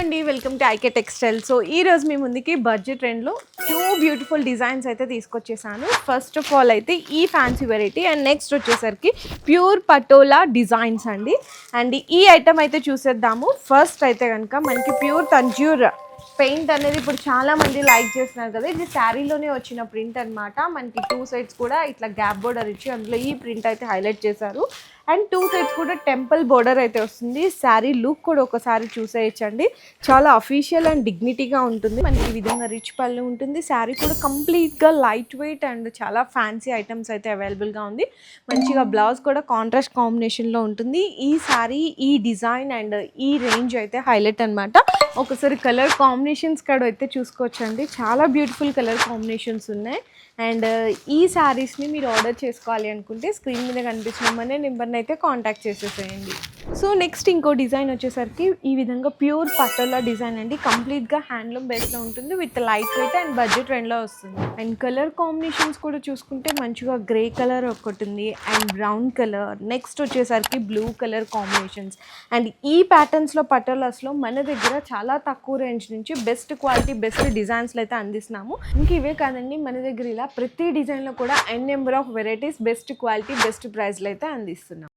అండి, welcome to IK textile. So ఈ రోజు మీ ముందుకి బడ్జెట్ ట్రెండ్లో 2 బ్యూటిఫుల్ డిజైన్స్ అయితే తీసుకొచ్చేసాను. ఫస్ట్ ఆఫ్ ఆల్ అయితే ఈ ఫ్యాన్సీ వెరైటీ అండ్ నెక్స్ట్ వచ్చేసరికి ప్యూర్ పటోలా డిజైన్స్ అండి. అండ్ ఈ ఐటమ్ అయితే చూసేద్దాము. ఫస్ట్ అయితే కనుక మనకి ప్యూర్ తంజూర్ పెయింట్ అనేది ఇప్పుడు చాలా మంది లైక్ చేస్తున్నారు కదా. ఇది శారీలోనే వచ్చిన ప్రింట్ అనమాట. మనకి 2 సైడ్స్ కూడా ఇట్లా గ్యాప్ బోర్డర్ ఇచ్చి అందులో ఈ ప్రింట్ అయితే హైలైట్ చేశారు. అండ్ 2 సైడ్స్ కూడా టెంపుల్ బోర్డర్ అయితే వస్తుంది. శారీ లుక్ కూడా ఒకసారి చూసేయచ్చండి. చాలా అఫీషియల్ అండ్ డిగ్నిటీగా ఉంటుంది. మనకి ఈ విధంగా రిచ్ పళ్ళు ఉంటుంది. శారీ కూడా కంప్లీట్గా లైట్ వెయిట్ అండ్ చాలా ఫ్యాన్సీ ఐటమ్స్ అయితే అవైలబుల్గా ఉంది. మంచిగా బ్లౌజ్ కూడా కాంట్రాస్ట్ కాంబినేషన్లో ఉంటుంది. ఈ శారీ, ఈ డిజైన్ అండ్ ఈ రేంజ్ అయితే హైలైట్ అనమాట. ఒకసారి కలర్ కాంబినేషన్స్ కూడా అయితే చూసుకోవచ్చండి. చాలా బ్యూటిఫుల్ కలర్ కాంబినేషన్స్ ఉన్నాయి. అండ్ ఈ శారీస్ని మీరు ఆర్డర్ చేసుకోవాలి అనుకుంటే స్క్రీన్ మీద కనిపించిన మన నెంబర్ని అయితే కాంటాక్ట్ చేసేసేయండి. సో నెక్స్ట్ ఇంకో డిజైన్ వచ్చేసరికి ఈ విధంగా ప్యూర్ పటోలా డిజైన్ అండి. కంప్లీట్గా హ్యాండ్లూమ్ బేస్లో ఉంటుంది with light weight and budget రెండ్లో వస్తుంది. అండ్ కలర్ కాంబినేషన్స్ కూడా చూసుకుంటే మంచిగా గ్రే కలర్ ఒకటి ఉంది అండ్ బ్రౌన్ కలర్, నెక్స్ట్ వచ్చేసరికి బ్లూ కలర్ కాంబినేషన్స్. అండ్ ఈ ప్యాటర్న్స్లో పటోలాస్లో మన దగ్గర చాలా తక్కువ రేంజ్ నుంచి బెస్ట్ క్వాలిటీ బెస్ట్ డిజైన్స్లో అయితే అందిస్తున్నాము. ఇంక ఇవే కాదండి, మన దగ్గర ఇలా ప్రతి డిజైన్లో కూడా n number of varieties best quality best ప్రైస్లో అయితే అందిస్తున్నాము.